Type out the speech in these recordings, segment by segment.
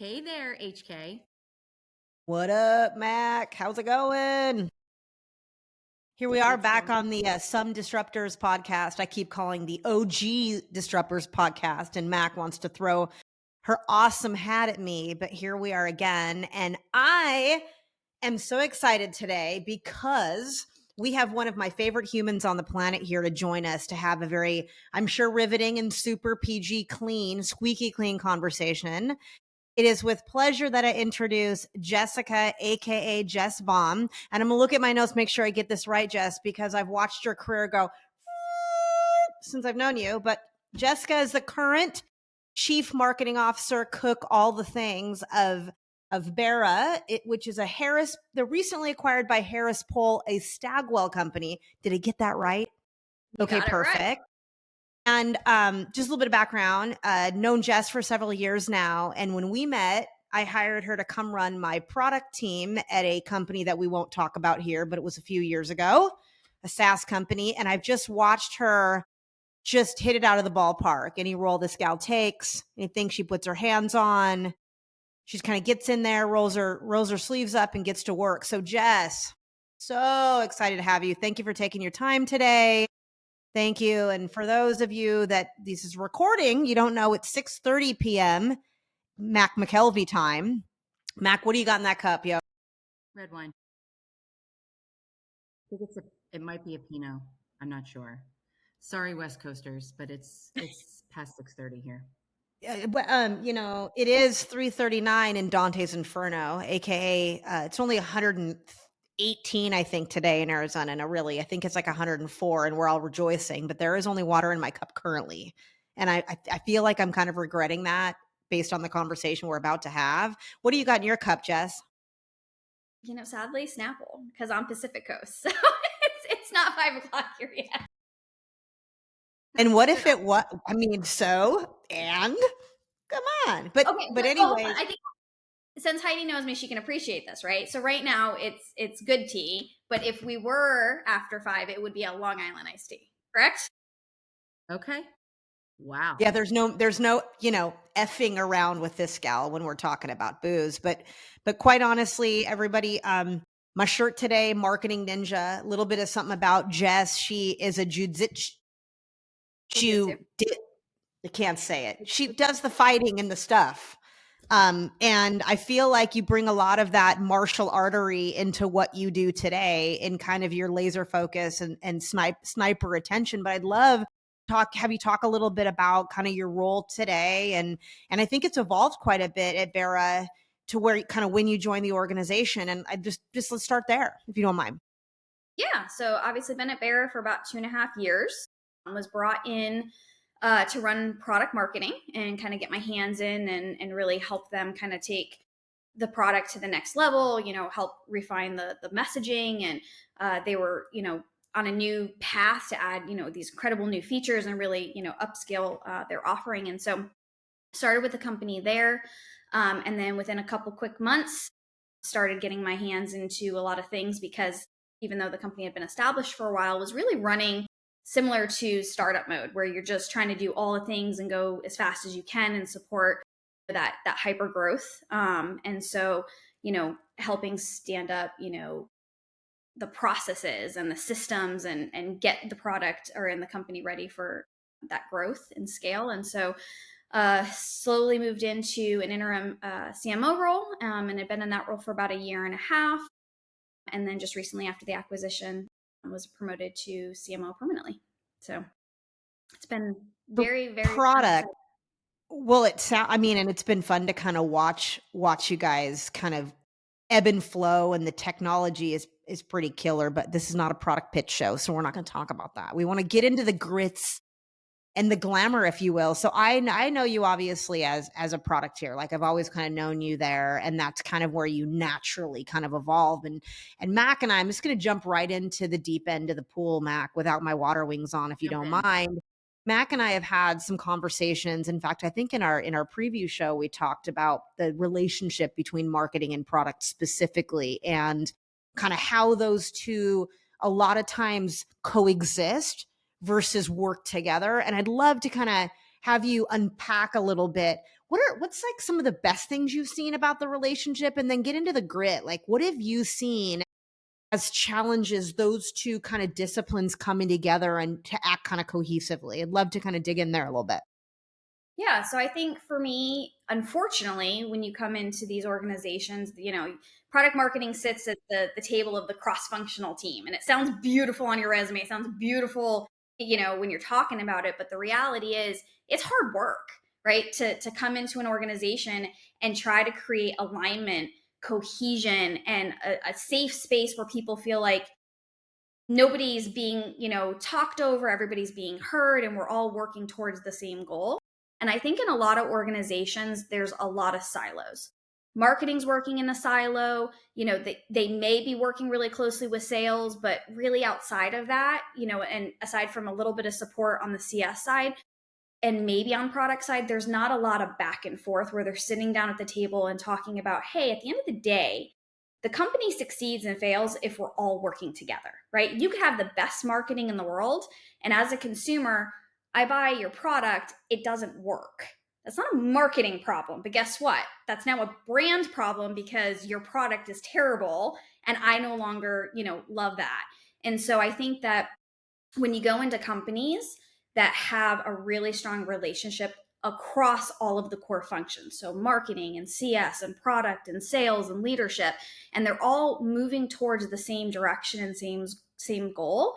Hey there, HK. What up, Mac? How's it going? Here we are It's back going. on the Some Disruptors podcast. I keep calling the OG Disruptors podcast, and Mac wants to throw her awesome hat at me, but here we are again. And I am so excited today because we have one of my favorite humans on the planet here to join us to have a very, I'm sure, riveting and super PG clean, squeaky clean conversation. It is with pleasure that I introduce Jessica, aka Jess Baum. And I'm gonna look at my notes, make sure I get this right, Jess, because I've watched your career go since I've known you. But Jessica is the current chief marketing officer, cook, all the things of Bera, which is they're recently acquired by Harris Poll, a Stagwell company. Did I get that right? You Okay, got it right. perfect. And just a little bit of background, known Jess for several years now. And when we met, I hired her to come run my product team at a company that we won't talk about here, but it was a few years ago, a SaaS company. And I've just watched her just hit it out of the ballpark. Any role this gal takes, anything she puts her hands on, she just kind of gets in there, rolls her sleeves up and gets to work. So Jess, so excited to have you. Thank you for taking your time today. Thank you. And for those of you that this is recording, you don't know, it's 6:30 p.m. Mac McKelvey time. Mac, what do you got in that cup, yo? Red wine. I think it might be a Pinot. I'm not sure. Sorry, West Coasters, but it's past 6:30 here. It is 3:39 in Dante's Inferno, aka it's only 118, I think, today in Arizona. No, really, I think it's like 104, and we're all rejoicing. But there is only water in my cup currently, and I feel like I'm kind of regretting that based on the conversation we're about to have. What do you got in your cup, Jess? Sadly, Snapple, because I'm Pacific Coast, so it's not 5 o'clock here yet. And what if it was? I mean, and come on, but Okay, but well, anyway, I think since Heidi knows me, she can appreciate this, right? So right now it's good tea, but if we were after 5, it would be a Long Island iced tea, correct? Okay. Wow. yeah, there's no effing around with this gal when we're talking about booze, but quite honestly, everybody, my shirt today, marketing ninja, a little bit of something about Jess. She is a Jujitsu. I can't say it. She does the fighting and the stuff. And I feel like you bring a lot of that martial artery into what you do today in kind of your laser focus and sniper attention. But I'd love have you talk a little bit about kind of your role today. And I think it's evolved quite a bit at Bera to where kind of when you joined the organization. And I just let's start there, if you don't mind. Yeah, so obviously been at Bera for about 2.5 years. Was brought in to run product marketing and kind of get my hands in and really help them kind of take the product to the next level, help refine the messaging. And they were, on a new path to add, these incredible new features and really, upscale their offering. And so started with the company there. And then within a couple quick months, started getting my hands into a lot of things because even though the company had been established for a while, was really running similar to startup mode, where you're just trying to do all the things and go as fast as you can and support that hyper growth. And so, helping stand up, the processes and the systems and get the product or in the company ready for that growth and scale. And so slowly moved into an interim CMO role and had been in that role for about 1.5 years. And then just recently after the acquisition, I was promoted to CMO permanently. So it's been very, very product. Well, and it's been fun to kind of watch you guys kind of ebb and flow, and the technology is pretty killer, but this is not a product pitch show, so we're not going to talk about that. We want to get into the grits and the glamour, if you will. So I know you obviously as a producteer. Like I've always kind of known you there, and that's kind of where you naturally kind of evolve. And Mac and I'm just going to jump right into the deep end of the pool, Mac, without my water wings on, if you don't mind. Mac and I have had some conversations. In fact, I think in our preview show, we talked about the relationship between marketing and product specifically, and kind of how those two a lot of times coexist versus work together. And I'd love to kind of have you unpack a little bit what's like some of the best things you've seen about the relationship, and then get into the grit. Like, what have you seen as challenges, those two kind of disciplines coming together and to act kind of cohesively? I'd love to kind of dig in there a little bit. Yeah, so I think for me, unfortunately, when you come into these organizations, product marketing sits at the table of the cross-functional team, and it sounds beautiful on your resume. It sounds beautiful, when you're talking about it, but the reality is it's hard work, right? To come into an organization and try to create alignment, cohesion, and a safe space where people feel like nobody's being, talked over, everybody's being heard, and we're all working towards the same goal. And I think in a lot of organizations, there's a lot of silos. Marketing's working in a silo, they may be working really closely with sales, but really outside of that, and aside from a little bit of support on the CS side, and maybe on product side, there's not a lot of back and forth where they're sitting down at the table and talking about, hey, at the end of the day, the company succeeds and fails if we're all working together, right? You could have the best marketing in the world, and as a consumer, I buy your product, it doesn't work. That's not a marketing problem, but guess what? That's now a brand problem because your product is terrible and I no longer, love that. And so I think that when you go into companies that have a really strong relationship across all of the core functions, so marketing and CS and product and sales and leadership, and they're all moving towards the same direction and same goal,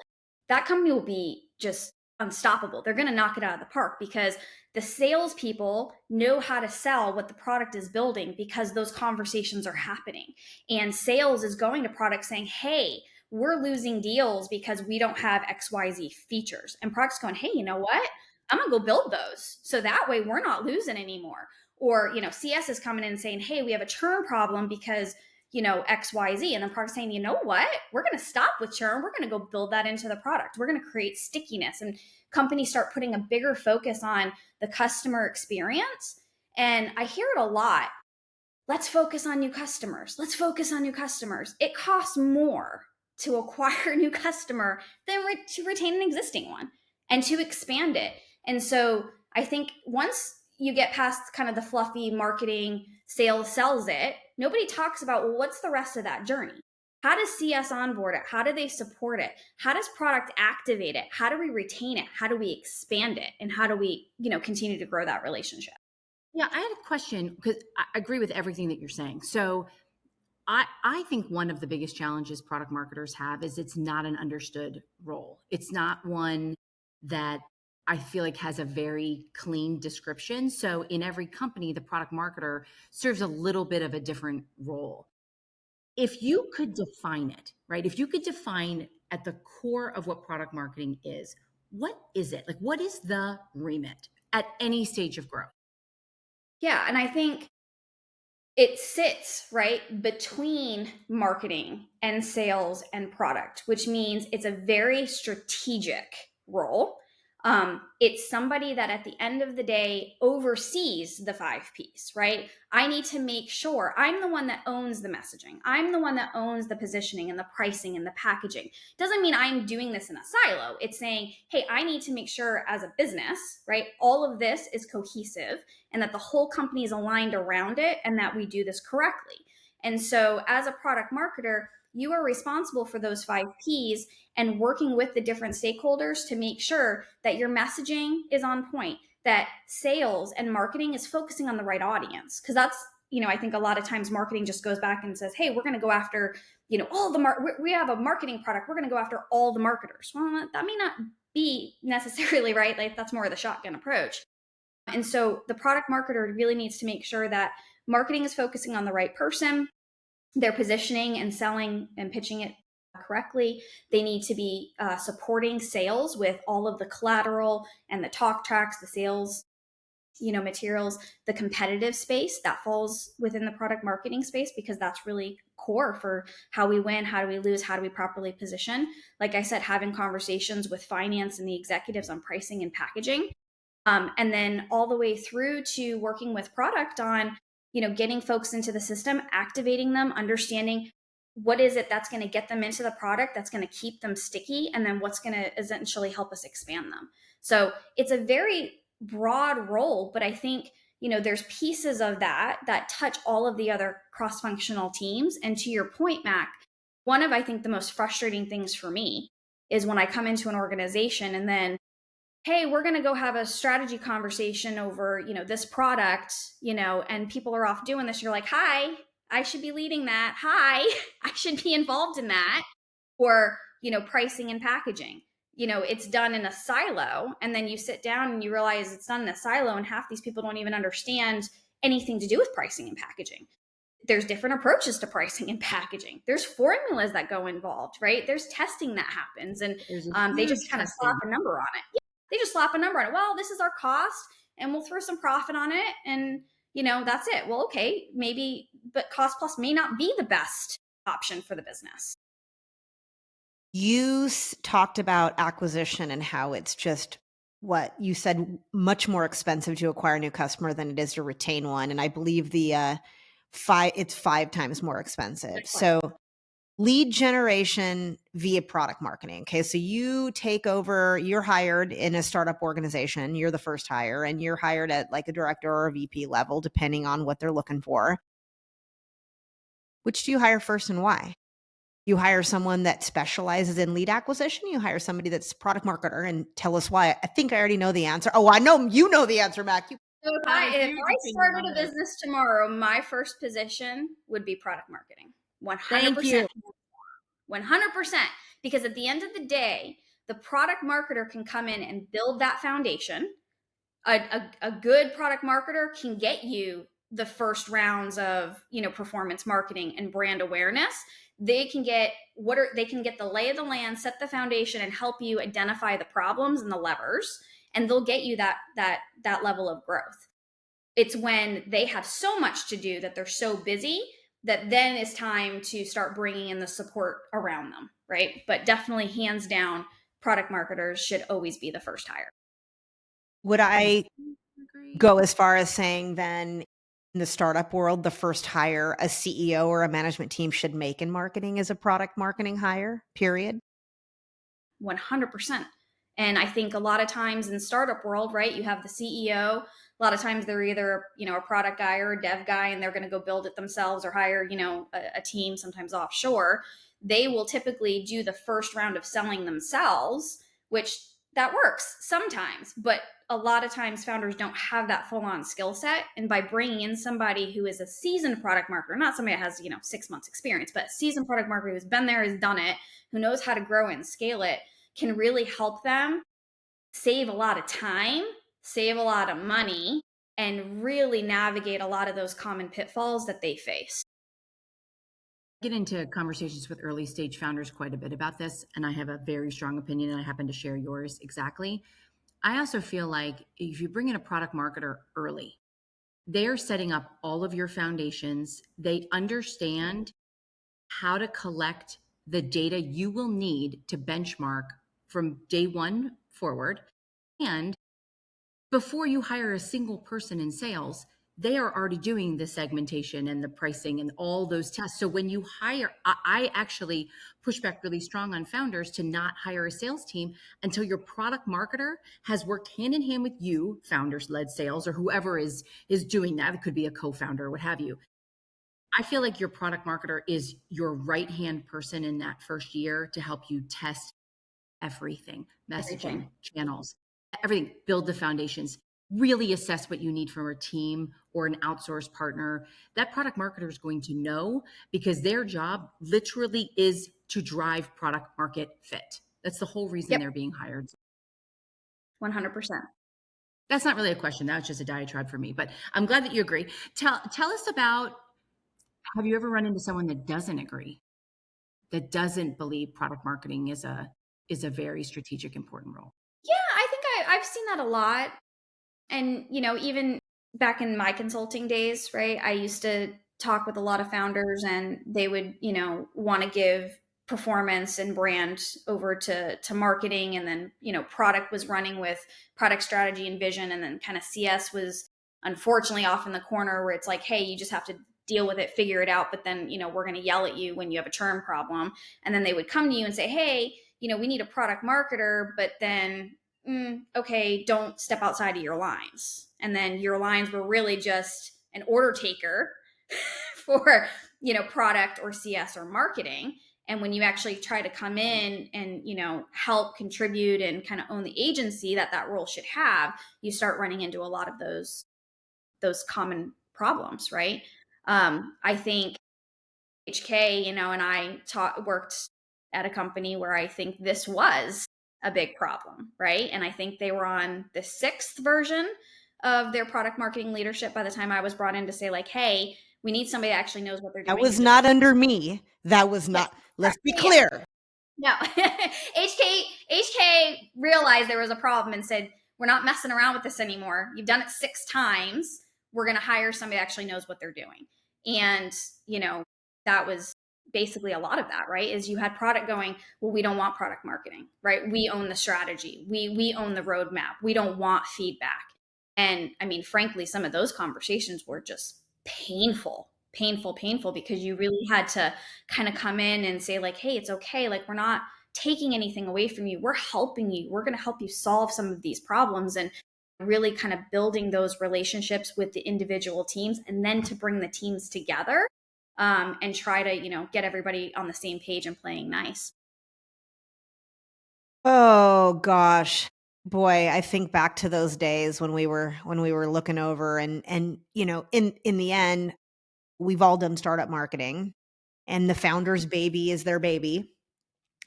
that company will be just unstoppable. They're going to knock it out of the park because the salespeople know how to sell what the product is building because those conversations are happening. And sales is going to product saying, hey, we're losing deals because we don't have XYZ features. And product's going, hey, you know what? I'm going to go build those. So that way we're not losing anymore. Or, CS is coming in and saying, hey, we have a churn problem because, XYZ. And then product's saying, you know what? We're going to stop with churn. We're going to go build that into the product. We're going to create stickiness. And companies start putting a bigger focus on the customer experience. And I hear it a lot. Let's focus on new customers. Let's focus on new customers. It costs more to acquire a new customer than to retain an existing one and to expand it. And so I think once you get past kind of the fluffy marketing, sales sells it, nobody talks about, well, what's the rest of that journey? How does CS onboard it? How do they support it? How does product activate it? How do we retain it? How do we expand it? And how do we, continue to grow that relationship? Yeah, I had a question because I agree with everything that you're saying. So I think one of the biggest challenges product marketers have is it's not an understood role. It's not one that I feel like has a very clean description. So in every company, the product marketer serves a little bit of a different role. If you could define it, right? If you could define at the core of what product marketing is, what is it? Like, what is the remit at any stage of growth? Yeah. And I think it sits right between marketing and sales and product, which means it's a very strategic role. It's somebody that at the end of the day oversees the 5 Ps, right? I need to make sure I'm the one that owns the messaging. I'm the one that owns the positioning and the pricing and the packaging. Doesn't mean I'm doing this in a silo. It's saying, hey, I need to make sure as a business, right, all of this is cohesive and that the whole company is aligned around it and that we do this correctly. And so as a product marketer, you are responsible for those 5 Ps and working with the different stakeholders to make sure that your messaging is on point, that sales and marketing is focusing on the right audience. Because that's, I think a lot of times marketing just goes back and says, hey, we're going to go after, all the we have a marketing product. We're going to go after all the marketers. Well, that may not be necessarily right. Like that's more of the shotgun approach. And so the product marketer really needs to make sure that marketing is focusing on the right person, they're positioning and selling and pitching it correctly. They need to be supporting sales with all of the collateral and the talk tracks, the sales, materials, the competitive space that falls within the product marketing space, because that's really core for how we win, how do we lose, how do we properly position. Like I said, having conversations with finance and the executives on pricing and packaging. And then all the way through to working with product on, getting folks into the system, activating them, understanding what is it that's going to get them into the product, that's going to keep them sticky, and then what's going to essentially help us expand them. So it's a very broad role, but I think, there's pieces of that touch all of the other cross-functional teams. And to your point, Mac, one of, I think, the most frustrating things for me is when I come into an organization and then, hey, we're going to go have a strategy conversation over, this product, and people are off doing this. You're like, hi, I should be leading that. Hi, I should be involved in that. Or, pricing and packaging. It's done in a silo, and then you sit down and you realize it's done in a silo, and half these people don't even understand anything to do with pricing and packaging. There's different approaches to pricing and packaging. There's formulas that go involved, right? There's testing that happens, and they just kind of slap a number on it. Yeah, they just slap a number on it. Well, this is our cost, and we'll throw some profit on it, and that's it. Well, okay, maybe, but cost plus may not be the best option for the business. You talked about acquisition and how it's just what you said, much more expensive to acquire a new customer than it is to retain one. And I believe it's 5 times more expensive. So lead generation via product marketing. Okay. So you take over, you're hired in a startup organization. You're the first hire, and you're hired at like a director or a VP level, depending on what they're looking for. Which do you hire first and why? You hire someone that specializes in lead acquisition. You hire somebody that's product marketer, and tell us why. I think I already know the answer. Oh, I know you know the answer, Mac. So if I started a business tomorrow, my first position would be product marketing. 100%. 100%. Because at the end of the day, the product marketer can come in and build that foundation. A good product marketer can get you the first rounds of performance marketing and brand awareness. They can get the lay of the land, set the foundation, and help you identify the problems and the levers, and they'll get you that level of growth. It's when they have so much to do that they're so busy that then it's time to start bringing in the support around them, right? But definitely, hands down, product marketers should always be the first hire. Would I go as far as saying then in the startup world, the first hire a CEO or a management team should make in marketing is a product marketing hire, period? 100%. And I think a lot of times in startup world, right, you have the CEO. A lot of times they're either, a product guy or a dev guy, and they're going to go build it themselves or hire, a team, sometimes offshore. They will typically do the first round of selling themselves, which that works sometimes, but a lot of times founders don't have that full-on skill set. And by bringing in somebody who is a seasoned product marketer, not somebody that has 6 months experience, but a seasoned product marketer who's been there, has done it, who knows how to grow and scale it, can really help them save a lot of time, save a lot of money, and really navigate a lot of those common pitfalls that they face. Get into conversations with early stage founders quite a bit about this, and I have a very strong opinion, and I happen to share yours exactly. I also feel like if you bring in a product marketer early, they are setting up all of your foundations. They understand how to collect the data you will need to benchmark from day one forward. And before you hire a single person in sales, they are already doing the segmentation and the pricing and all those tests. So when you hire, I actually push back really strong on founders to not hire a sales team until your product marketer has worked hand in hand with you, founders-led sales, or whoever is doing that. It could be a co-founder or what have you. I feel like your product marketer is your right-hand person in that first year to help you test everything, messaging, channels, everything, build the foundations, really assess what you need from a team or an outsourced partner. That product marketer is going to know, because their job literally is to drive product market fit. That's the whole reason they're being hired. 100%. That's not really a question. That's just a diatribe for me, but I'm glad that you agree. Tell us about, have you ever run into someone that doesn't agree, that doesn't believe product marketing is a very strategic, important role? Yeah, I think I've seen that a lot. And, even back in my consulting days, right, I used to talk with a lot of founders, and they would, want to give performance and brand over to marketing. And then, product was running with product strategy and vision. And then kind of CS was unfortunately off in the corner where it's like, hey, you just have to deal with it, figure it out. But then, we're going to yell at you when you have a churn problem. And then they would come to you and say, hey, we need a product marketer, but then okay, don't step outside of your lines. And then your lines were really just an order taker for, product or CS or marketing. And when you actually try to come in and, help contribute and kind of own the agency that role should have, you start running into a lot of those common problems, right? I think HK, and I worked at a company where I think this was a big problem, right? And I think they were on the 6th version of their product marketing leadership by the time I was brought in to say, like, hey, we need somebody that actually knows what they're That doing. was not under me. That was Yes, not, let's be yeah. clear. No, HK realized there was a problem and said, we're not messing around with this anymore. You've done it 6 times. We're going to hire somebody that actually knows what they're doing. And, that was basically a lot of that, right? Is you had product going, well, we don't want product marketing, right? We own the strategy. We own the roadmap. We don't want feedback. And I mean, frankly, some of those conversations were just painful, because you really had to kind of come in and say, like, hey, it's okay. Like, we're not taking anything away from you. We're helping you. We're going to help you solve some of these problems, and really kind of building those relationships with the individual teams, and then to bring the teams together, and try to, get everybody on the same page and playing nice. Oh gosh. Boy, I think back to those days when we were looking over, and in the end, we've all done startup marketing, and the founder's baby is their baby.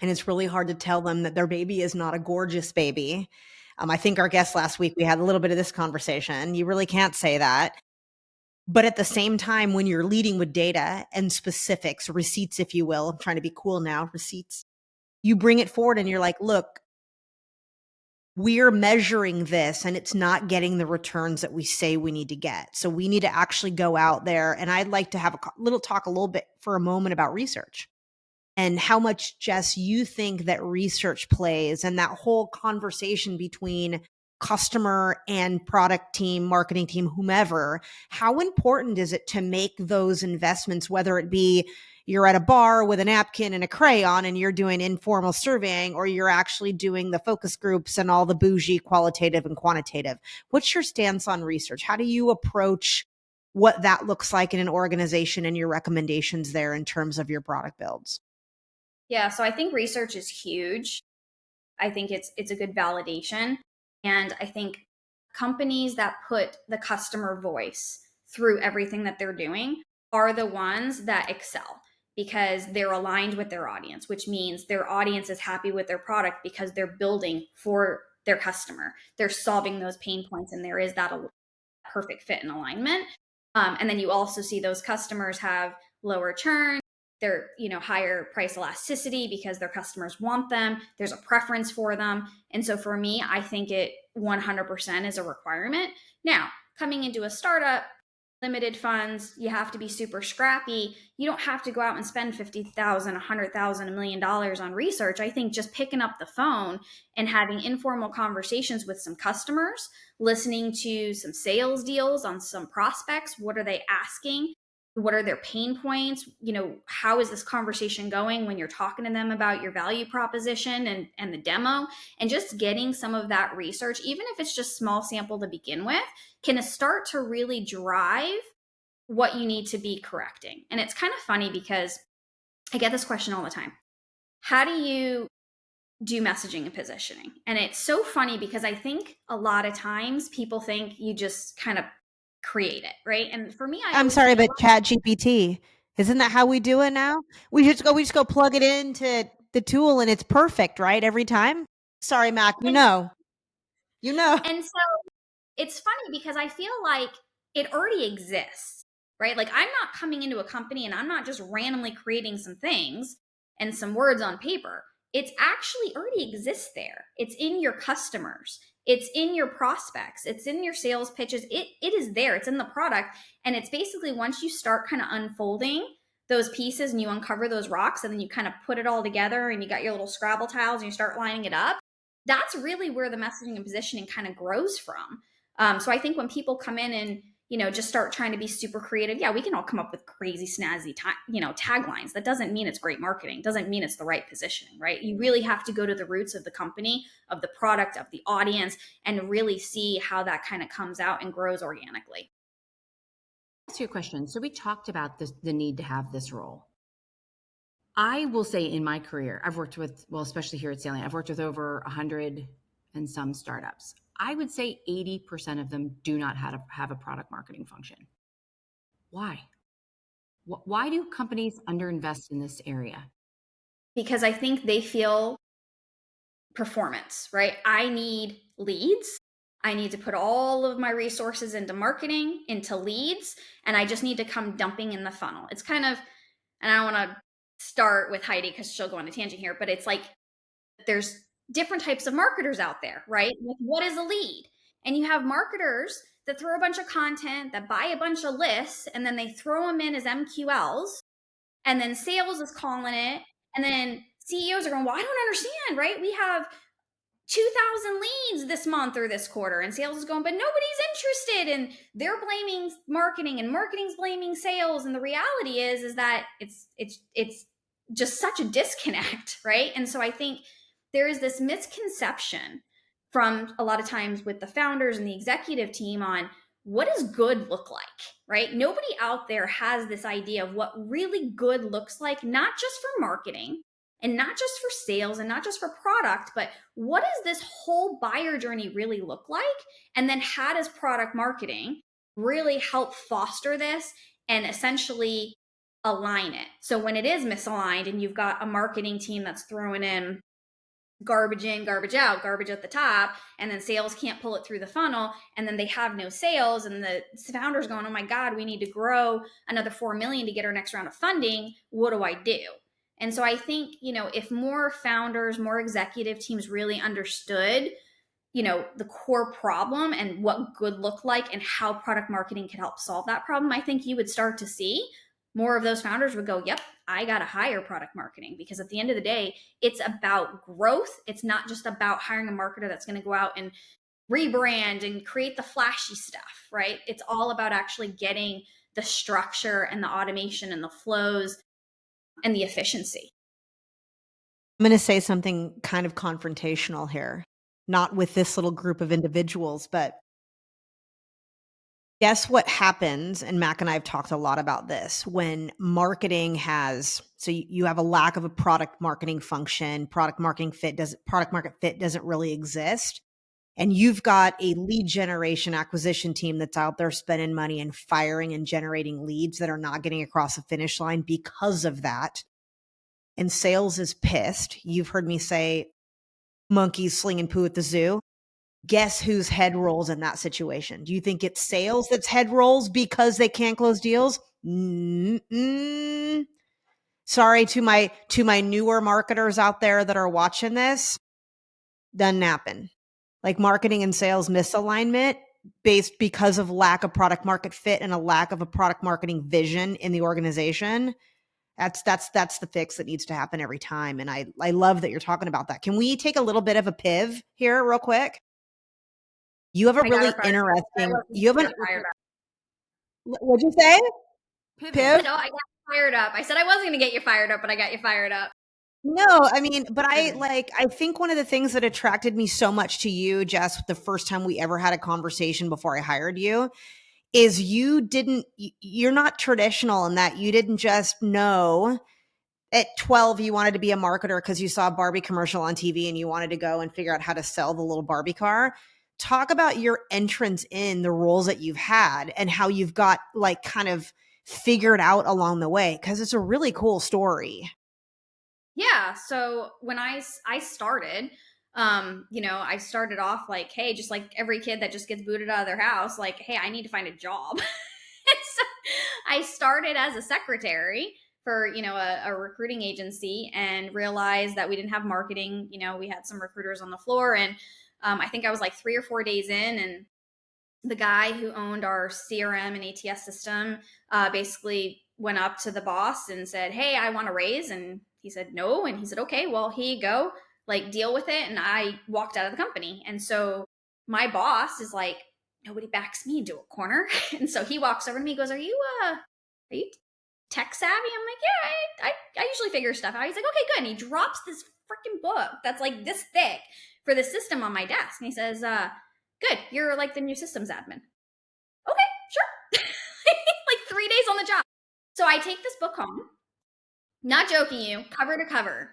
And it's really hard to tell them that their baby is not a gorgeous baby. I think our guest last week, we had a little bit of this conversation. You really can't say that. But at the same time, when you're leading with data and specifics, receipts, if you will, I'm trying to be cool now, receipts, you bring it forward and you're like, look, we're measuring this and it's not getting the returns that we say we need to get. So we need to actually go out there. And I'd like to have a little bit for a moment about research and how much, Jess, you think that research plays, and that whole conversation between customer and product team, marketing team, whomever. How important is it to make those investments, whether it be you're at a bar with a napkin and a crayon and you're doing informal surveying, or you're actually doing the focus groups and all the bougie qualitative and quantitative? What's your stance on research? How do you approach what that looks like in an organization, and your recommendations there in terms of your product builds? Yeah, so I think research is huge. I think it's a good validation. And I think companies that put the customer voice through everything that they're doing are the ones that excel, because they're aligned with their audience, which means their audience is happy with their product because they're building for their customer. They're solving those pain points, and there is that perfect fit and alignment. And then you also see those customers have lower churn. They're, higher price elasticity because their customers want them. There's a preference for them. And so for me, I think it 100% is a requirement. Now, coming into a startup, limited funds, you have to be super scrappy. You don't have to go out and spend 50,000, 100,000, $1 million on research. I think just picking up the phone and having informal conversations with some customers, listening to some sales deals on some prospects. What are they asking? What are their pain points? How is this conversation going when you're talking to them about your value proposition and the demo? And just getting some of that research, even if it's just small sample to begin with, can start to really drive what you need to be correcting. And it's kind of funny because I get this question all the time. How do you do messaging and positioning? And it's so funny because I think a lot of times people think you just kind of create it, right? And for me, I'm sorry, but Chat GPT, isn't that how we do it now? We just go plug it into the tool and it's perfect, right? Every time. Sorry, Mac, you know. And so it's funny because I feel like it already exists, right? Like, I'm not coming into a company and I'm not just randomly creating some things and some words on paper. It's actually already exists there. It's in your customers. It's in your prospects. It's in your sales pitches. It is there. It's in the product. And it's basically, once you start kind of unfolding those pieces and you uncover those rocks and then you kind of put it all together and you got your little Scrabble tiles and you start lining it up, that's really where the messaging and positioning kind of grows from. So I think when people come in and just start trying to be super creative. Yeah, we can all come up with crazy snazzy, taglines. That doesn't mean it's great marketing. Doesn't mean it's the right positioning, right? You really have to go to the roots of the company, of the product, of the audience, and really see how that kind of comes out and grows organically. Ask you a question. So we talked about the need to have this role. I will say in my career, I've worked with, well, especially here at Salient, I've worked with over 100 and some startups. I would say 80% of them do not have a product marketing function. Why? Why do companies underinvest in this area? Because I think they feel performance, right? I need leads. I need to put all of my resources into marketing, into leads, and I just need to come dumping in the funnel. It's kind of, and I don't want to start with Heidi because she'll go on a tangent here, but it's like there's different types of marketers out there, right? What is a lead? And you have marketers that throw a bunch of content, that buy a bunch of lists, and then they throw them in as MQLs, and then sales is calling it, and then CEOs are going, well, I don't understand, right? We have 2,000 leads this month or this quarter, and sales is going, but nobody's interested, and they're blaming marketing, and marketing's blaming sales. And the reality is that it's just such a disconnect, right? And so I think there is this misconception from a lot of times with the founders and the executive team on what does good look like, right? Nobody out there has this idea of what really good looks like, not just for marketing and not just for sales and not just for product, but what does this whole buyer journey really look like? And then how does product marketing really help foster this and essentially align it? So when it is misaligned and you've got a marketing team that's throwing in garbage in, garbage out, garbage at the top, and then sales can't pull it through the funnel, and then they have no sales, and the founders going, oh my God, we need to grow another 4 million to get our next round of funding. What do I do? And so I think, if more founders, more executive teams really understood, the core problem and what good looked like and how product marketing could help solve that problem, I think you would start to see more of those founders would go, yep, I got to hire product marketing, because at the end of the day, it's about growth. It's not just about hiring a marketer that's going to go out and rebrand and create the flashy stuff, right? It's all about actually getting the structure and the automation and the flows and the efficiency. I'm going to say something kind of confrontational here, not with this little group of individuals, but guess what happens? And Mac and I have talked a lot about this when marketing so you have a lack of a product marketing function, product market fit doesn't really exist. And you've got a lead generation acquisition team that's out there spending money and firing and generating leads that are not getting across the finish line because of that. And sales is pissed. You've heard me say monkeys slinging poo at the zoo. Guess whose head rolls in that situation? Do you think it's sales that's head rolls because they can't close deals? Sorry to my newer marketers out there that are watching this. Done napping. Like marketing and sales misalignment based because of lack of product market fit and a lack of a product marketing vision in the organization. That's the fix that needs to happen every time. And I love that you're talking about that. Can we take a little bit of a piv here real quick? You have a really interesting, what'd you say? Pivot. Piv? No, I got fired up. I said I wasn't going to get you fired up, but I got you fired up. No, I mean, but I think one of the things that attracted me so much to you, Jess, the first time we ever had a conversation before I hired you, is you're not traditional in that you didn't just know at 12 you wanted to be a marketer because you saw a Barbie commercial on TV and you wanted to go and figure out how to sell the little Barbie car. Talk about your entrance in the roles that you've had and how you've got like kind of figured out along the way, because it's a really cool story. Yeah. So when I started, I started off like, hey, just like every kid that just gets booted out of their house, like, hey, I need to find a job. So I started as a secretary for, a recruiting agency, and realized that we didn't have marketing. We had some recruiters on the floor, and I think I was like 3 or 4 days in, and the guy who owned our CRM and ATS system basically went up to the boss and said, hey, I want a raise. And he said, no. And he said, okay, well, here you go, like deal with it. And I walked out of the company. And so my boss is like, nobody backs me into a corner. And so he walks over to me, goes, are you tech savvy? I'm like, yeah, I usually figure stuff out. He's like, okay, good. And he drops this freaking book that's like this thick for the system on my desk. And he says, good, you're like the new systems admin. Okay, sure. Like 3 days on the job. So I take this book home, not joking you, cover to cover,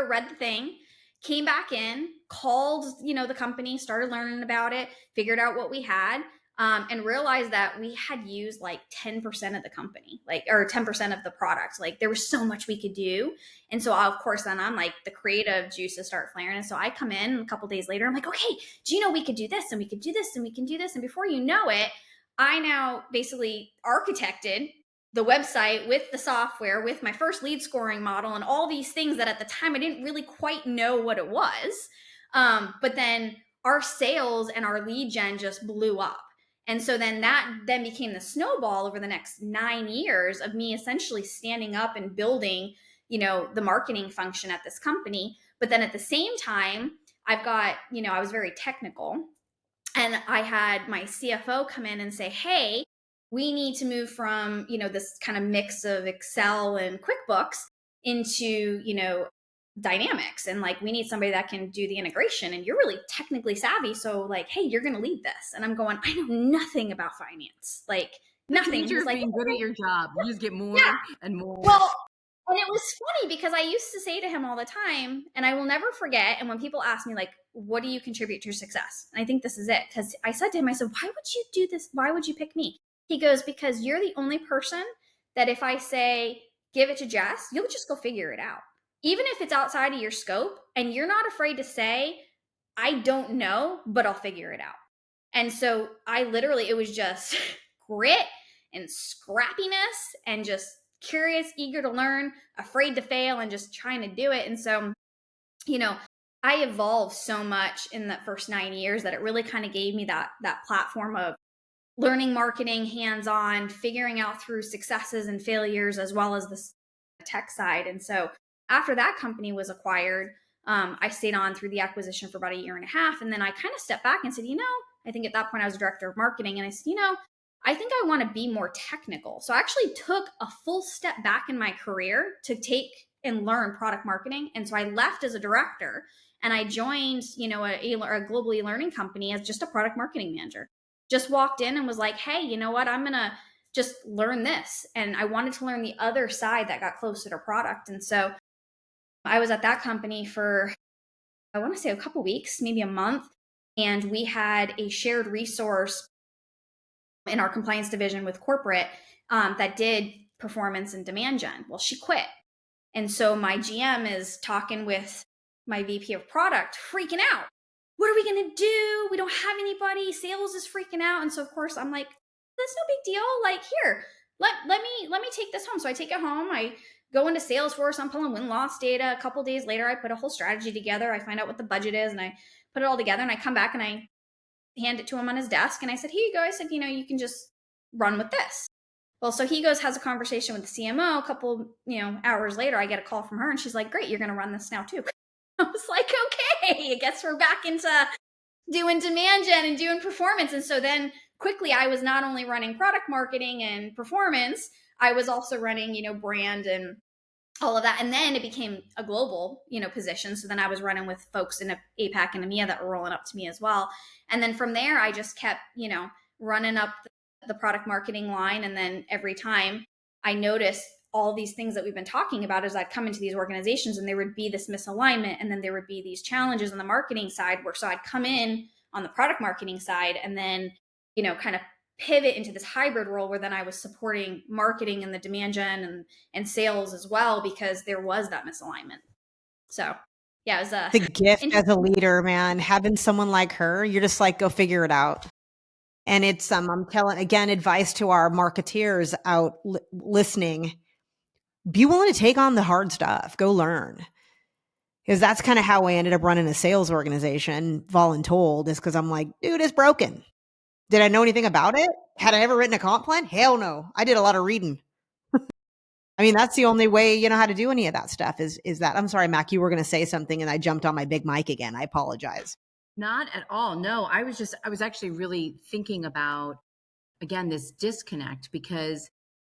read the thing, came back in, called, the company, started learning about it, figured out what we had, and realized that we had used like 10% of the company, or 10% of the product. Like there was so much we could do. And so of course, then I'm like, the creative juices start flaring. And so I come in a couple days later, I'm like, okay, do you know we could do this and we could do this and we can do this? And before you know it, I now basically architected the website with the software, with my first lead scoring model and all these things that at the time I didn't really quite know what it was. But then our sales and our lead gen just blew up. And so then that then became the snowball over the next 9 years of me essentially standing up and building, the marketing function at this company. But then at the same time, I've got, I was very technical, and I had my CFO come in and say, hey, we need to move from, this kind of mix of Excel and QuickBooks into, Dynamics. And like, we need somebody that can do the integration, and you're really technically savvy. So like, hey, you're going to lead this. And I'm going, I know nothing about finance, like nothing. You're like, being good at your job. You just get more and more. Well, and it was funny because I used to say to him all the time, and I will never forget. And when people ask me, like, what do you contribute to your success? And I think this is it. Because I said to him, I said, why would you do this? Why would you pick me? He goes, because you're the only person that if I say, give it to Jess, you'll just go figure it out. Even if it's outside of your scope, and you're not afraid to say, I don't know, but I'll figure it out. And so it was just grit and scrappiness and just curious, eager to learn, afraid to fail, and just trying to do it. And so, I evolved so much in that first 9 years that it really kind of gave me that platform of learning marketing hands-on, figuring out through successes and failures, as well as the tech side. And so after that company was acquired, I stayed on through the acquisition for about 1.5 years. And then I kind of stepped back and said, I think at that point I was director of marketing. And I said, I think I want to be more technical. So I actually took a full step back in my career to take and learn product marketing. And so I left as a director and I joined, a global e-learning company as just a product marketing manager. Just walked in and was like, hey, you know what? I'm going to just learn this. And I wanted to learn the other side that got closer to product. And so I was at that company for, I want to say a couple weeks, maybe a month. And we had a shared resource in our compliance division with corporate that did performance and demand gen. Well, she quit. And so my GM is talking with my VP of product, freaking out. What are we going to do? We don't have anybody. Sales is freaking out. And so of course I'm like, that's no big deal. Like, here, let me take this home. So I take it home. I go into Salesforce. I'm pulling win-loss data. A couple days later, I put a whole strategy together. I find out what the budget is and I put it all together, and I come back and I hand it to him on his desk. And I said, here you go. I said, you can just run with this. Well, so he goes, has a conversation with the CMO. A couple, hours later, I get a call from her and she's like, great, you're going to run this now too. I was like, okay, I guess we're back into doing demand gen and doing performance. And so then quickly I was not only running product marketing and performance, I was also running, brand and all of that. And then it became a global, position. So then I was running with folks in APAC and EMEA that were rolling up to me as well. And then from there, I just kept, running up the product marketing line. And then every time I noticed all these things that we've been talking about as I'd come into these organizations and there would be this misalignment, and then there would be these challenges on the marketing side so I'd come in on the product marketing side and then, kind of pivot into this hybrid role where then I was supporting marketing and the demand gen and sales as well, because there was that misalignment. So yeah, it was the gift as a leader, man. Having someone like her, you're just like, go figure it out. And it's, I'm telling, again, advice to our marketeers out listening, be willing to take on the hard stuff, go learn. Because that's kind of how I ended up running a sales organization, voluntold, is because I'm like, dude, it's broken. Did I know anything about it? Had I ever written a comp plan? Hell no. I did a lot of reading. I mean, that's the only way you know how to do any of that stuff is that. I'm sorry, Mac, you were going to say something and I jumped on my big mic again. I apologize. Not at all. No, I was actually really thinking about, again, this disconnect, because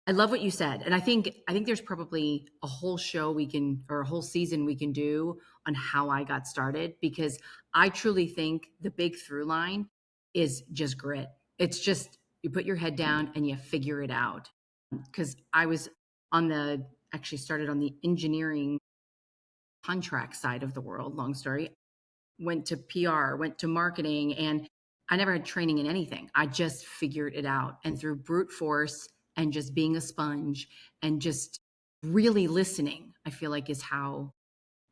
I love what you said. And I think there's probably a whole show we can, or a whole season we can do on how I got started, because I truly think the big through line is just grit. It's just you put your head down and you figure it out. Because I was actually started on the engineering contract side of the world, long story, went to PR, went to marketing, and I never had training in anything. I just figured it out. And through brute force and just being a sponge and just really listening, I feel like is how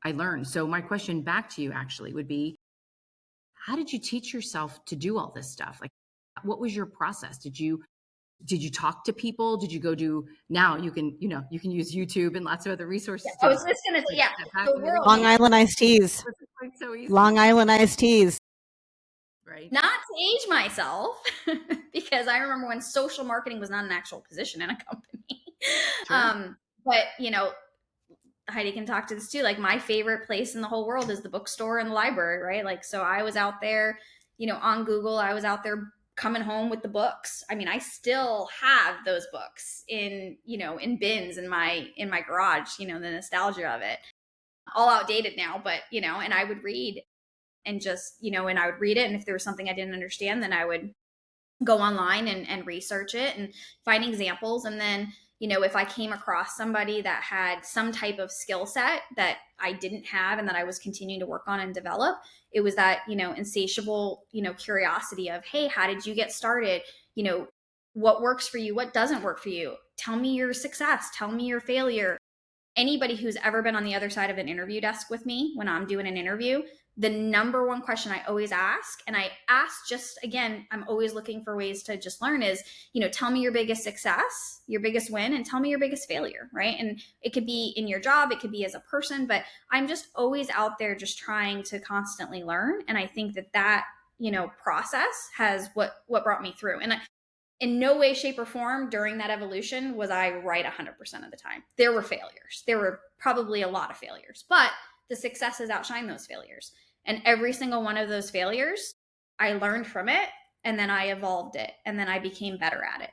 I learned. So my question back to you actually would be, how did you teach yourself to do all this stuff? Like, what was your process? Did you talk to people? Did you go do, now you can use YouTube and lots of other Yeah, resources I to was just gonna say, like yeah, step back the and be like, world. Long Island iced teas. it's like so easy, Long Island iced teas. right? Not to age myself, because I remember when social marketing was not an actual position in a company. Sure. But Heidi can talk to this too. Like, my favorite place in the whole world is the bookstore and the library, right? Like, so I was out there, on Google. I was out there coming home with the books. I mean, I still have those books in bins in my garage. The nostalgia of it. All outdated now, but and I would read and just and I would read it, and if there was something I didn't understand, then I would go online and research it and find examples. And then if I came across somebody that had some type of skill set that I didn't have and that I was continuing to work on and develop, it was that insatiable curiosity of, hey, how did you get started? What works for you, what doesn't work for you, tell me your success, tell me your failure. Anybody who's ever been on the other side of an interview desk with me when I'm doing an interview, the number one question I always ask, and I ask just, again, I'm always looking for ways to just learn, is, tell me your biggest success, your biggest win, and tell me your biggest failure, right? And it could be in your job, it could be as a person, but I'm just always out there just trying to constantly learn. And I think that process has what brought me through. And in no way, shape, or form during that evolution was I right 100% of the time. There were failures. There were probably a lot of failures, but the successes outshine those failures. And every single one of those failures, I learned from it, and then I evolved it, and then I became better at it.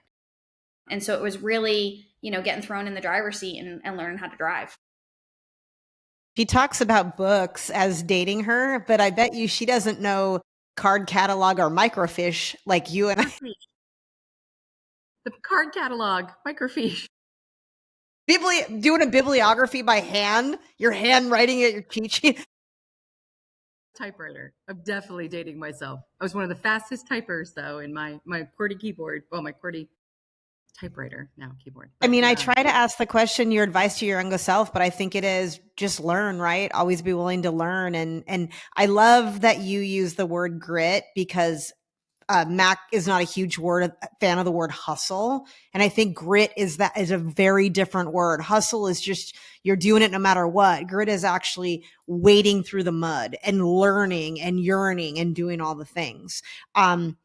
And so it was really, getting thrown in the driver's seat and learning how to drive. She talks about books as dating her, but I bet you she doesn't know card catalog or microfiche like you and I. The card catalog, microfiche. Doing a bibliography by hand, you're handwriting it, you're teaching. Typewriter. I'm definitely dating myself. I was one of the fastest typers though in my QWERTY keyboard. Well, my QWERTY typewriter, now keyboard. I But mean, I yeah. try to ask the question, your advice to your younger self, but I think it is just learn, right? Always be willing to learn. And I love that you use the word grit, because Mac is not a huge fan of the word hustle. And I think grit is a very different word. Hustle is just, you're doing it no matter what. Grit is actually wading through the mud and learning and yearning and doing all the things. And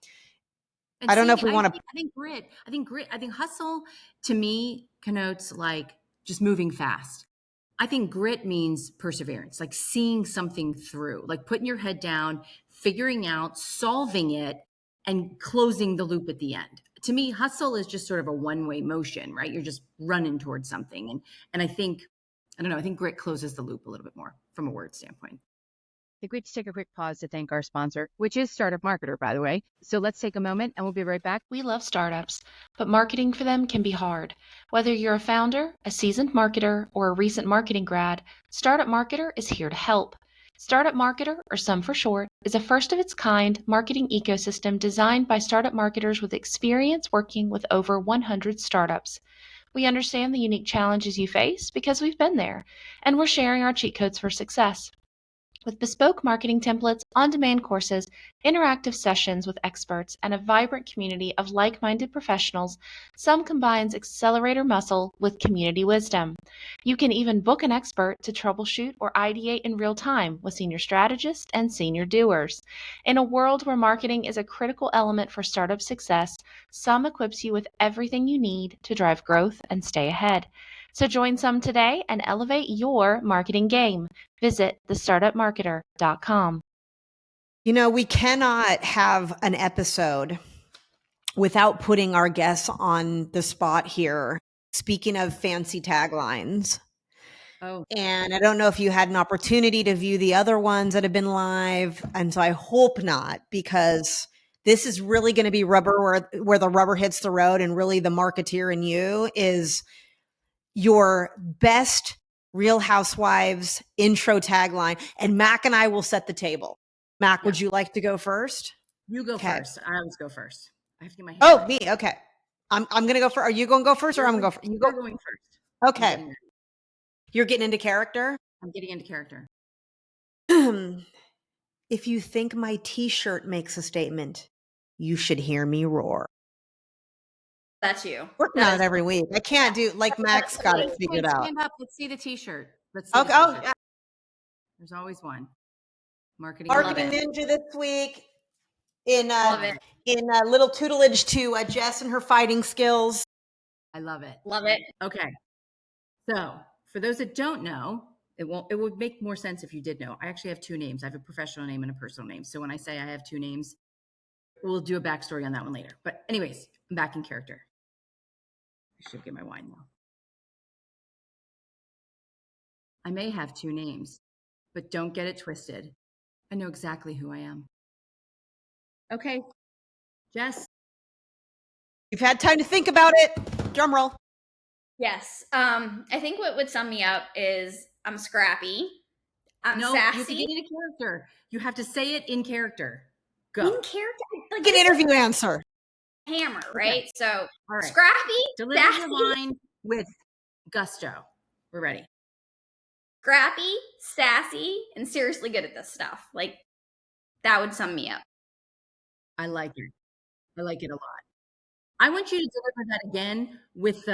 I don't know seeing, if we want to. I think grit. I think hustle to me connotes like just moving fast. I think grit means perseverance, like seeing something through, like putting your head down, figuring out, solving it, and closing the loop at the end. To me, hustle is just sort of a one-way motion, right? You're just running towards something. And I don't know, I think grit closes the loop a little bit more from a word standpoint. I think we have to take a quick pause to thank our sponsor, which is Startup Marketer, by the way. So let's take a moment and we'll be right back. We love startups, but marketing for them can be hard. Whether you're a founder, a seasoned marketer, or a recent marketing grad, Startup Marketer is here to help. Startup Marketer, or SOME for short, is a first-of-its-kind marketing ecosystem designed by startup marketers with experience working with over 100 startups. We understand the unique challenges you face because we've been there, and we're sharing our cheat codes for success. With bespoke marketing templates, on-demand courses, interactive sessions with experts, and a vibrant community of like-minded professionals, SOME combines accelerator muscle with community wisdom. You can even book an expert to troubleshoot or ideate in real time with senior strategists and senior doers. In a world where marketing is a critical element for startup success, SOME equips you with everything you need to drive growth and stay ahead. So join SOME today and elevate your marketing game. Visit thestartupmarketer.com. We cannot have an episode without putting our guests on the spot here. Speaking of fancy taglines. Oh, And I don't know if you had an opportunity to view the other ones that have been live. And so I hope not, because this is really going to be rubber where the rubber hits the road. And really the marketeer in you is your best Real Housewives intro tagline. And Mac and I will set the table. Mac, would you like to go first? you go Okay. first. I always go first. I have to get my hand Oh, ready. me. Okay. I'm going to go first. Are you going to go first or I'm going to go first? You're going first. I'm Okay. getting ready. You're getting into character? I'm getting into character. If you think my t-shirt makes a statement, you should hear me roar. That's you. Working on it every week. I can't do like Max That's got it me. figured Wait, out. stand up. Let's see the t-shirt. Let's see Okay. the Oh, t-shirt. yeah. There's always one. Marketing Marketing it. Ninja this week in Love it. little tutelage to Jess and her fighting skills. I love it. Love it. Okay. So for those that don't know, it would make more sense if you did know. I actually have two names. I have a professional name and a personal name. So when I say I have two names, we'll do a backstory on that one later. But anyways, I'm back in character. I should get my wine now. I may have two names, but don't get it twisted. I know exactly who I am. Okay, Jess. You've had time to think about it. Drum roll. Yes. I think what would sum me up is I'm scrappy. I'm No, you have to sassy. get into character. You have to say it in character. Go. In character. Like Get interview answer. hammer, right? Okay. So All right. scrappy, Deliver sassy, your line with gusto. We're ready. scrappy, sassy, and seriously good at this stuff. Like that would sum me up. I like it. I like it a lot. I want you to deliver that again with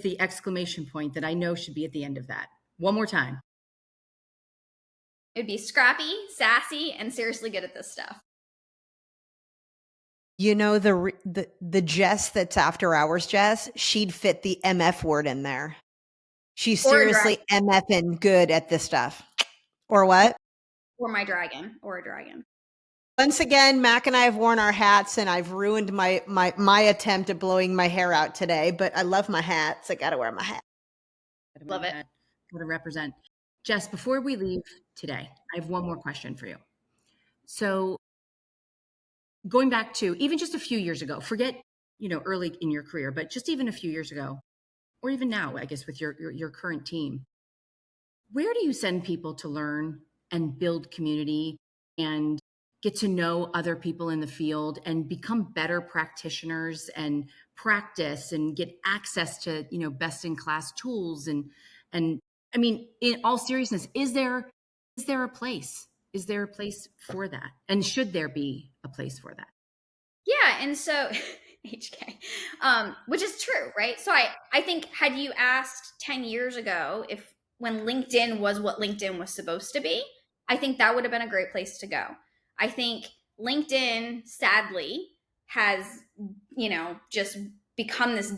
the exclamation point that I know should be at the end of that. One more time. It'd be scrappy, sassy, and seriously good at this stuff. The Jess that's after hours Jess, she'd fit the MF word in there. She's seriously MFing good at this stuff. Or what? Or my dragon, or a dragon. Once again, Mac and I have worn our hats, and I've ruined my attempt at blowing my hair out today. But I love my hats. I gotta wear my hat. Love it. Got to represent. Jess, before we leave today, I have one more question for you. So going back to even just a few years ago, forget, early in your career, but just even a few years ago, or even now, I guess, with your current team, where do you send people to learn and build community and get to know other people in the field and become better practitioners and practice and get access to, best in class tools and I mean, in all seriousness, is there a place? Is there a place for that? And should there be a place for that? Yeah, and so HK, which is true, right? So I think had you asked 10 years ago if when LinkedIn was what LinkedIn was supposed to be, I think that would have been a great place to go. I think LinkedIn, sadly, has, just become this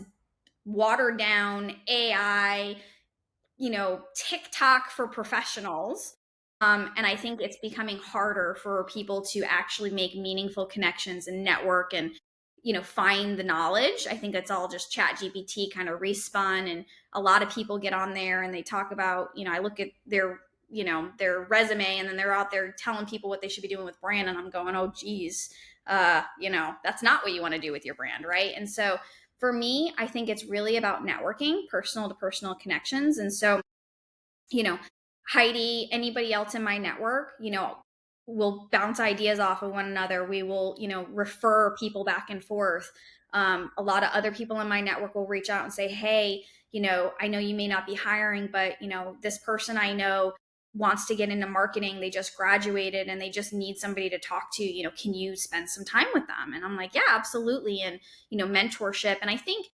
watered down AI, TikTok for professionals. And I think it's becoming harder for people to actually make meaningful connections and network and, find the knowledge. I think it's all just Chat GPT kind of respun. And a lot of people get on there and they talk about, I look at their, their resume and then they're out there telling people what they should be doing with brand. And I'm going, oh, geez, that's not what you want to do with your brand. Right. And so for me, I think it's really about networking, personal to personal connections. And so, Heidi, anybody else in my network, we'll bounce ideas off of one another. We will, refer people back and forth. A lot of other people in my network will reach out and say, hey, I know you may not be hiring, but, this person I know wants to get into marketing. They just graduated and they just need somebody to talk to, can you spend some time with them? And I'm like, yeah, absolutely. And, mentorship. And I think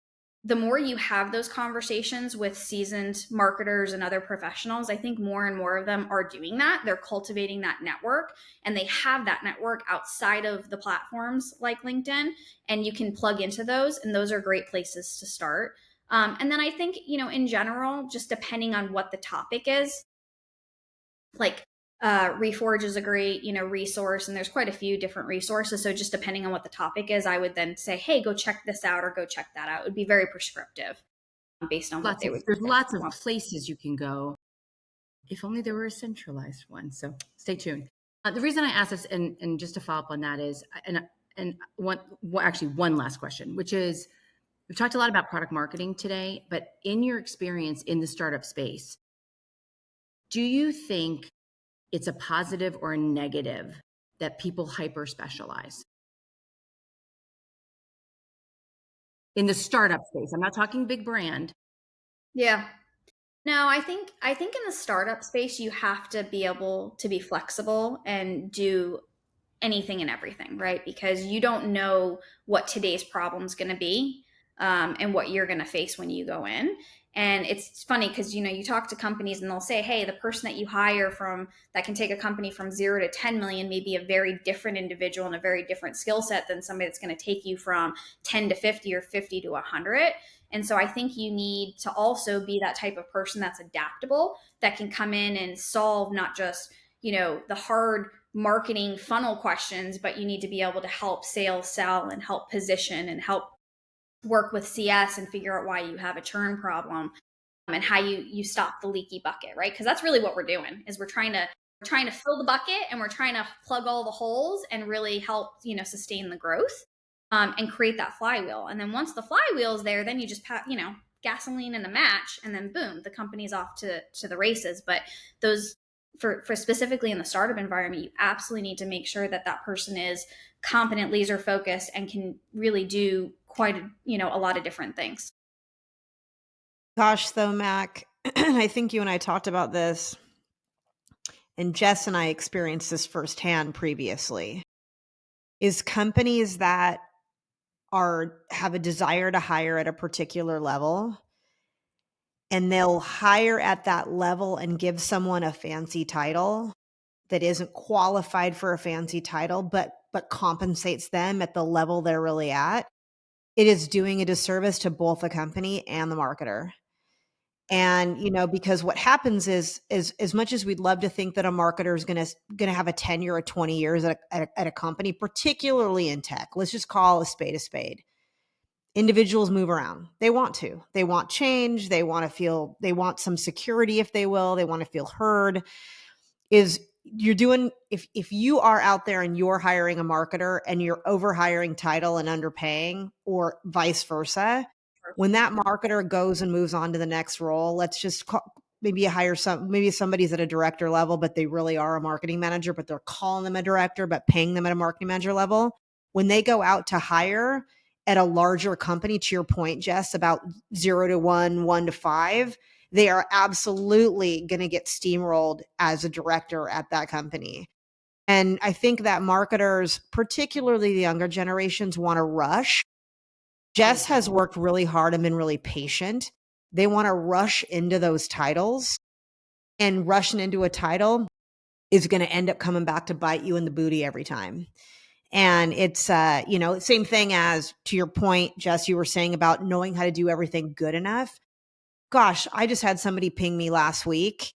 the more you have those conversations with seasoned marketers and other professionals, I think more and more of them are doing that. They're cultivating that network and they have that network outside of the platforms like LinkedIn, and you can plug into those. And those are great places to start. And then I think, in general, just depending on what the topic is, like Reforge is a great, resource, and there's quite a few different resources. So just depending on what the topic is, I would then say, hey, go check this out or go check that out. It would be very prescriptive based on what they would. There's lots of places you can go. If only there were a centralized one. So stay tuned. The reason I asked this, and just to follow up on that is, one last question, which is, we've talked a lot about product marketing today, but in your experience in the startup space, do you think it's a positive or a negative that people hyper specialize in the startup space? I'm not talking big brand. Yeah. No, I think in the startup space you have to be able to be flexible and do anything and everything, right? Because you don't know what today's problem is going to be, and what you're going to face when you go in. And it's funny because you talk to companies and they'll say, "Hey, the person that you hire from that can take a company from 0 to 10 million may be a very different individual and a very different skill set than somebody that's going to take you from 10 to 50 or 50 to 100." And so I think you need to also be that type of person that's adaptable, that can come in and solve not just the hard marketing funnel questions, but you need to be able to help sales sell and help position and help work with CS and figure out why you have a churn problem, and how you stop the leaky bucket, right? Because that's really what we're doing, is we're trying to fill the bucket, and we're trying to plug all the holes and really help sustain the growth, and create that flywheel. And then once the flywheel is there, then you just gasoline in a match, and then boom, the company's off to the races. But those for specifically in the startup environment, you absolutely need to make sure that that person is competent, laser focused, and can really do quite a lot of different things. Gosh, though, Mac, I think you and I talked about this, and Jess and I experienced this firsthand previously, is companies that have a desire to hire at a particular level, and they'll hire at that level and give someone a fancy title that isn't qualified for a fancy title, but compensates them at the level they're really at. It is doing a disservice to both the company and the marketer. And, because what happens is as much as we'd love to think that a marketer is going to have a tenure of 20 years at a company, particularly in tech, let's just call a spade a spade. Individuals move around. They want change. They want some security, if they will. They want to feel heard. If you are out there and you're hiring a marketer and you're over hiring title and underpaying, or vice versa, when that marketer goes and moves on to the next role, let's just maybe somebody's at a director level, but they really are a marketing manager, but they're calling them a director, but paying them at a marketing manager level. When they go out to hire at a larger company, to your point, Jess, about 0 to 1, 1 to 5, they are absolutely going to get steamrolled as a director at that company. And I think that marketers, particularly the younger generations, want to rush. Jess has worked really hard and been really patient. They want to rush into those titles, and rushing into a title is going to end up coming back to bite you in the booty every time. And it's, same thing as, to your point, Jess, you were saying about knowing how to do everything good enough. Gosh, I just had somebody ping me last week,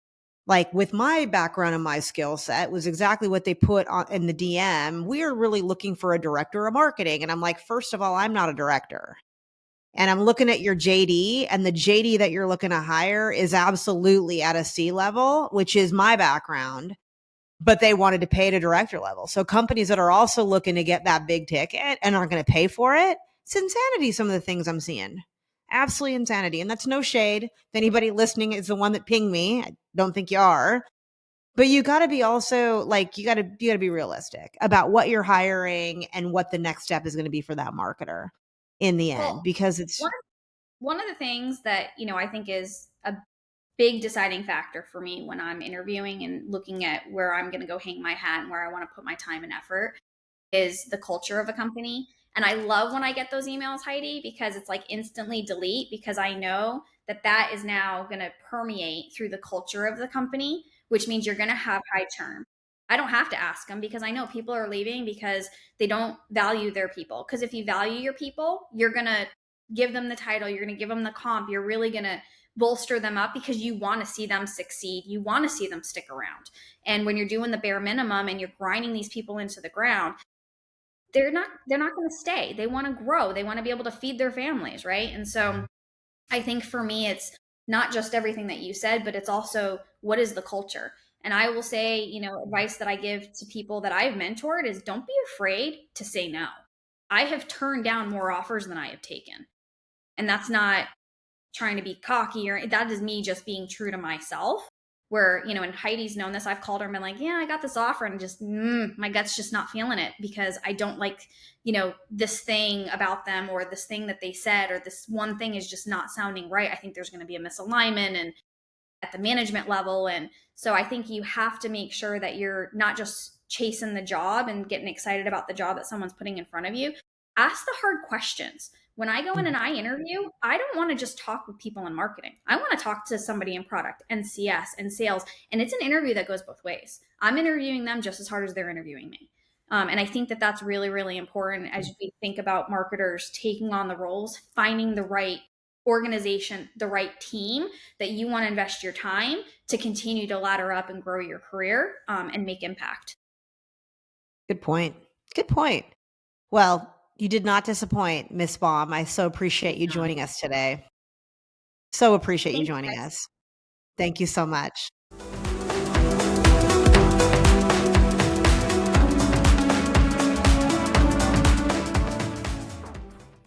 like, with my background and my skill set, was exactly what they put on in the DM. We are really looking for a director of marketing. And I'm like, first of all, I'm not a director. And I'm looking at your JD, and the JD that you're looking to hire is absolutely at a C level, which is my background, but they wanted to pay at a director level. So companies that are also looking to get that big ticket and aren't going to pay for it, it's insanity. Some of the things I'm seeing, absolutely insanity. And that's no shade. If anybody listening is the one that pinged me, I don't think you are, but you got to be also like, you got to be realistic about what you're hiring and what the next step is going to be for that marketer in the end, because it's one of the things that I think is a big deciding factor for me when I'm interviewing and looking at where I'm going to go hang my hat and where I want to put my time and effort is the culture of a company. And I love when I get those emails, Heidi, because it's like instantly delete, because I know that is now going to permeate through the culture of the company, which means you're going to have high churn. I don't have to ask them, because I know people are leaving because they don't value their people. Because if you value your people, you're going to give them the title, you're going to give them the comp, you're really going to bolster them up because you want to see them succeed. You want to see them stick around. And when you're doing the bare minimum and you're grinding these people into the ground, they're not going to stay. They want to grow. They want to be able to feed their families, right? And so I think for me, it's not just everything that you said, but it's also what is the culture. And I will say, advice that I give to people that I've mentored is don't be afraid to say no. I have turned down more offers than I have taken. And that's not trying to be cocky, or that is me just being true to myself. Where, and Heidi's known this, I've called her and been like, yeah, I got this offer, and just my gut's just not feeling it because I don't like, this thing about them, or this thing that they said, or this one thing is just not sounding right. I think there's going to be a misalignment and at the management level. And so I think you have to make sure that you're not just chasing the job and getting excited about the job that someone's putting in front of you. Ask the hard questions. When I go in and I interview, I don't want to just talk with people in marketing. I want to talk to somebody in product and CS and sales. And it's an interview that goes both ways. I'm interviewing them just as hard as they're interviewing me. And I think that that's really, really important as we think about marketers taking on the roles, finding the right organization, the right team that you want to invest your time to continue to ladder up and grow your career and make impact. Good point. Good point. Well, you did not disappoint, Miss Baum. I so appreciate you joining us today. So appreciate you joining us. Thank you so much.